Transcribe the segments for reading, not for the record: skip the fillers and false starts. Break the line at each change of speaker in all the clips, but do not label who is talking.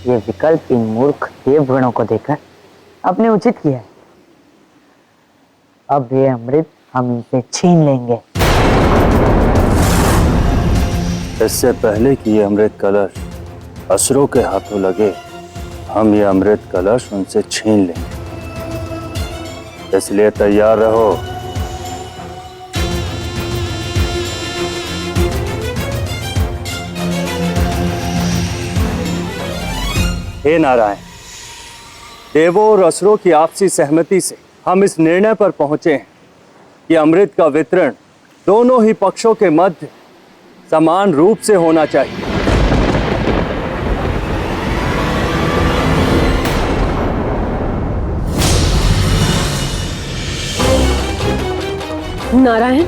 ये विकल्प इन मूर्ख देवगणों को देकर आपने उचित किया है। अब ये अमृत हम इनसे छीन लेंगे।
इससे पहले कि ये अमृत कलश असुरों के हाथों लगे, हम ये अमृत कलश उनसे छीन लेंगे। इसलिए तैयार रहो। हे नारायण, देवों और असुरों की आपसी सहमति से हम इस निर्णय पर पहुंचे हैं कि अमृत का वितरण दोनों ही पक्षों के मध्य समान रूप से होना चाहिए।
नारायण,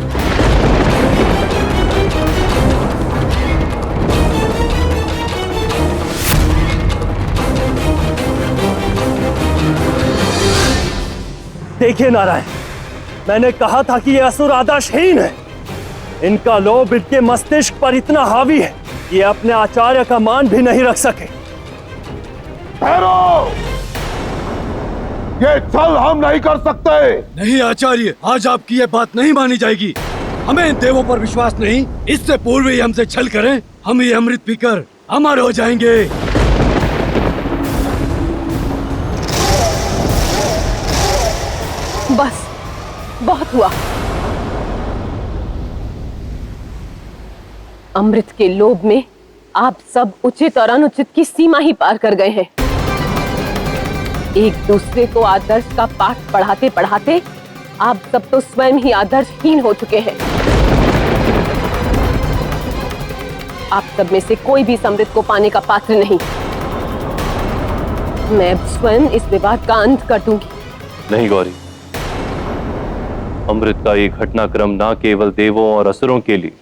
देखिए नारायण, मैंने कहा था कि ये असुर आदर्शहीन है। इनका लोभ इनके मस्तिष्क पर इतना हावी है कि ये अपने आचार्य का मान भी नहीं रख सके।
ठहरो, ये छल हम नहीं कर सकते।
नहीं आचार्य, आज आपकी ये बात नहीं मानी जाएगी। हमें इन देवों पर विश्वास नहीं। इससे पूर्व ही हमसे छल करें, हम ये अमृत पीकर अमर हो जाएंगे।
बस बहुत हुआ। अमृत के लोभ में आप सब उचित और अनुचित की सीमा ही पार कर गए हैं। एक दूसरे को आदर्श का पाठ पढ़ाते पढ़ाते आप सब तो स्वयं ही आदर्शहीन हो चुके हैं। आप सब में से कोई भी इस अमृत को पाने का पात्र नहीं। मैं स्वयं इस विवाद का अंत कर दूंगी।
नहीं गौरी, अमृत का ये घटनाक्रम न केवल देवों और असुरों के लिए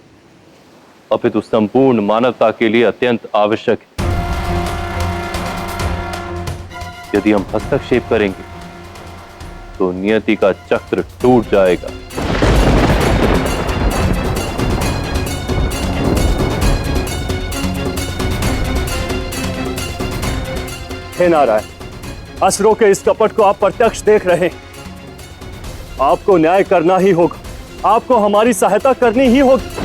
अपितु संपूर्ण मानवता के लिए अत्यंत आवश्यक है। यदि हम हस्तक्षेप करेंगे तो नियति का चक्र टूट जाएगा।
हे नारायण, असुरों के इस कपट को आप प्रत्यक्ष देख रहे हैं। आपको न्याय करना ही होगा, आपको हमारी सहायता करनी ही होगी।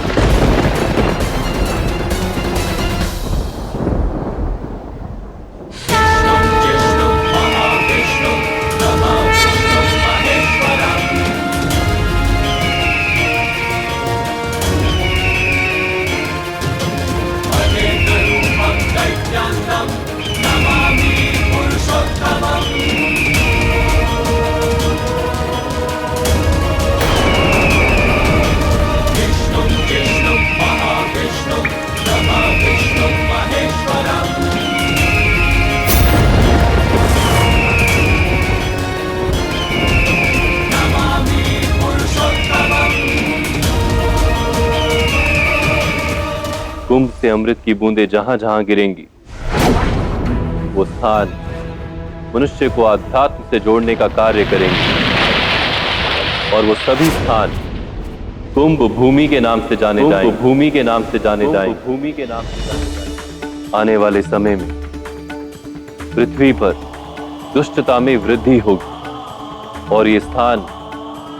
कुंभ से अमृत की बूंदें जहां जहां गिरेंगी, वो स्थान मनुष्य को आध्यात्म से जोड़ने का कार्य करेंगे। और वो सभी स्थान कुंभ भूमि के नाम से जाने जाएंगे। भूमि के नाम से जाने जाएंगे। भूमि के नाम से जाने जाएंगे। आने वाले समय में पृथ्वी पर दुष्टता में वृद्धि होगी और ये स्थान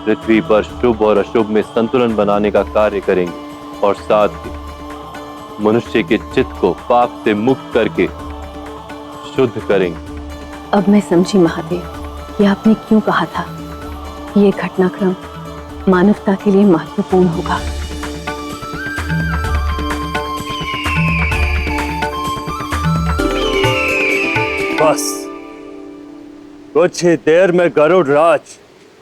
पृथ्वी पर शुभ और अशुभ में संतुलन बनाने का कार्य करेंगे और साथ ही मनुष्य के चित्त को पाप से मुक्त करके शुद्ध करेंगे।
अब मैं समझी महादेव कि आपने क्यों कहा था कि ये घटनाक्रम मानवता के लिए महत्वपूर्ण होगा।
बस कुछ ही देर में गरुड़ राज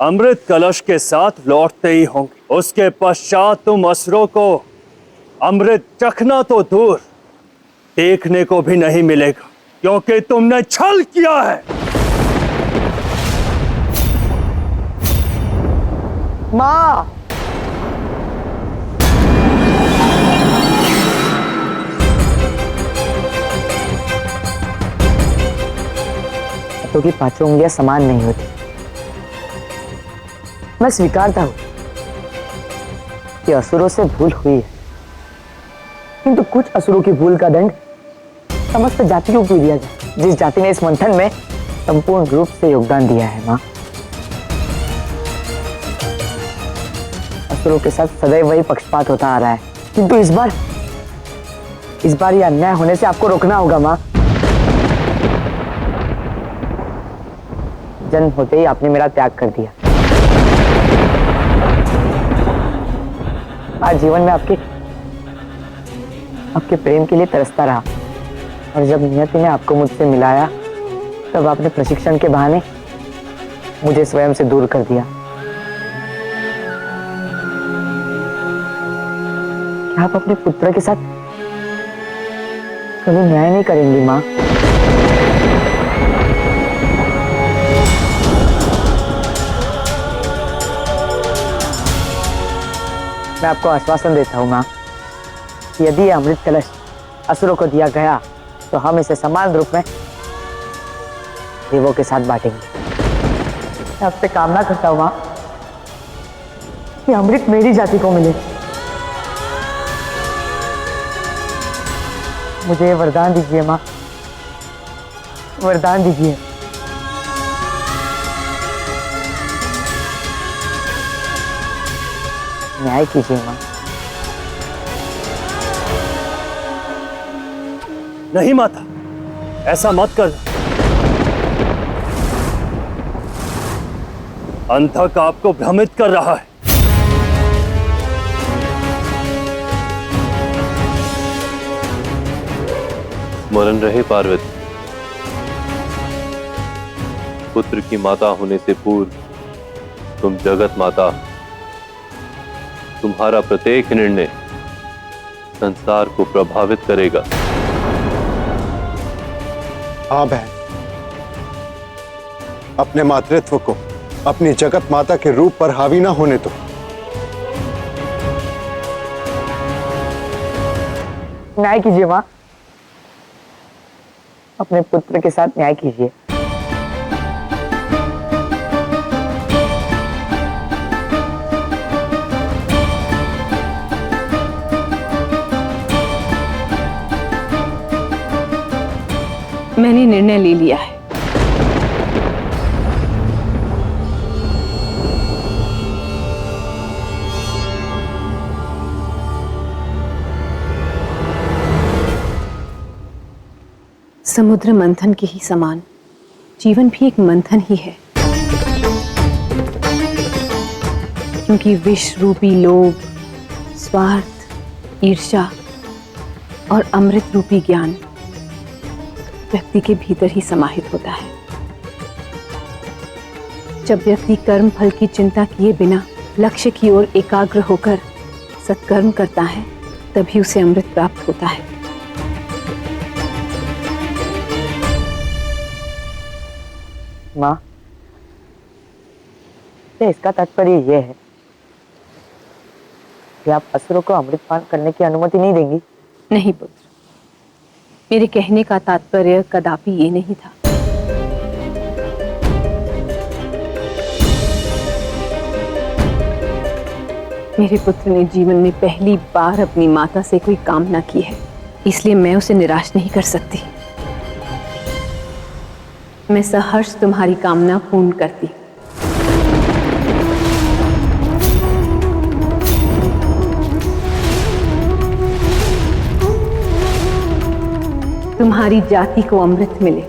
अमृत कलश के साथ लौटते ही होंगे। उसके पश्चात तुम असुरों को अमृत चखना तो दूर, देखने को भी नहीं मिलेगा, क्योंकि तुमने छल किया है।
मां, हाथों की पांचों उंगलियां समान नहीं होती। मैं स्वीकारता हूं कि असुरों से भूल हुई है, किंतु कुछ असुरों की भूल का दंड समस्त जातियों को दिया जाए। जिस जाति ने इस मंथन में संपूर्ण रूप से योगदान दिया है माँ। असुरों के साथ सदैव वही पक्षपात होता आ रहा है, किंतु इस बार ये अन्याय होने से आपको रोकना होगा माँ। जन्म होते ही आपने मेरा त्याग कर दिया। आज जीवन में आपके प्रेम के लिए तरसता रहा, और जब नियति ने आपको मुझसे मिलाया तब आपने प्रशिक्षण के बहाने मुझे स्वयं से दूर कर दिया। क्या आप अपने पुत्र के साथ कभी न्याय नहीं करेंगी माँ? मैं आपको आश्वासन देता हूँ माँ, यदि ये अमृत कलश असुरों को दिया गया तो हम इसे समान रूप में देवों के साथ बांटेंगे। मैं आपसे कामना करता हूँ माँ कि अमृत मेरी जाति को मिले। मुझे वरदान दीजिए माँ, वरदान दीजिए। न्याय कीजिए माँ।
नहीं माता, ऐसा मत कर। अंधक आपको भ्रमित कर रहा है।
स्मरण रहे पार्वती, पुत्र की माता होने से पूर्व तुम जगत माता। तुम्हारा प्रत्येक निर्णय संसार को प्रभावित करेगा।
हाँ बहन, अपने मातृत्व को अपनी जगत माता के रूप पर हावी ना होने दो।
न्याय कीजिए माँ, अपने पुत्र के साथ न्याय कीजिए।
मैंने निर्णय ले लिया है। समुद्र मंथन के ही समान जीवन भी एक मंथन ही है, क्योंकि विष रूपी लोभ, स्वार्थ, ईर्ष्या और अमृत रूपी ज्ञान व्यक्ति के भीतर ही समाहित होता है। जब व्यक्ति कर्म फल की चिंता किए बिना लक्ष्य की ओर एकाग्र होकर सत्कर्म करता है, तभी उसे अमृत प्राप्त होता है।
माँ, क्या इसका तात्पर्य यह है कि आप असुरों को अमृतपान करने की अनुमति नहीं देंगी?
नहीं पुत्र, मेरे कहने का तात्पर्य कदापि ये नहीं था। मेरे पुत्र ने जीवन में पहली बार अपनी माता से कोई कामना की है, इसलिए मैं उसे निराश नहीं कर सकती। मैं सहर्ष तुम्हारी कामना पूर्ण करती। तुम्हारी जाति को अमृत मिले,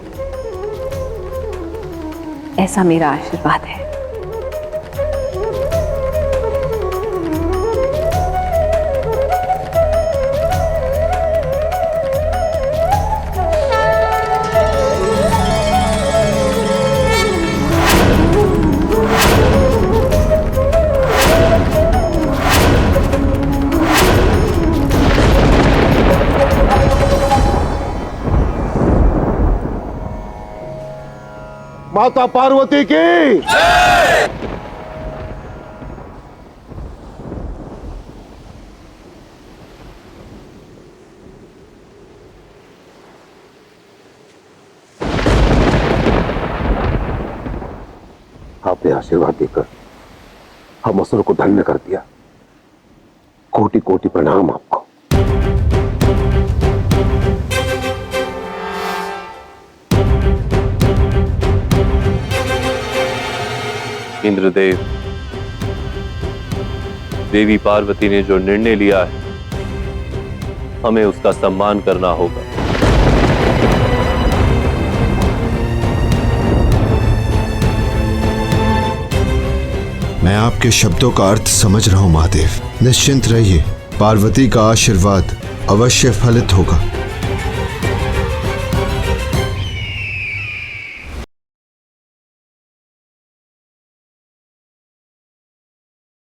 ऐसा मेरा आशीर्वाद है।
माता पार्वती की आपने आशीर्वाद देकर हम असुर को धन्य कर दिया। कोटि कोटि प्रणाम आपको।
इंद्रदेव, देवी पार्वती ने जो निर्णय लिया है हमें उसका सम्मान करना होगा।
मैं आपके शब्दों का अर्थ समझ रहा हूं महादेव। निश्चिंत रहिए, पार्वती का आशीर्वाद अवश्य फलित होगा।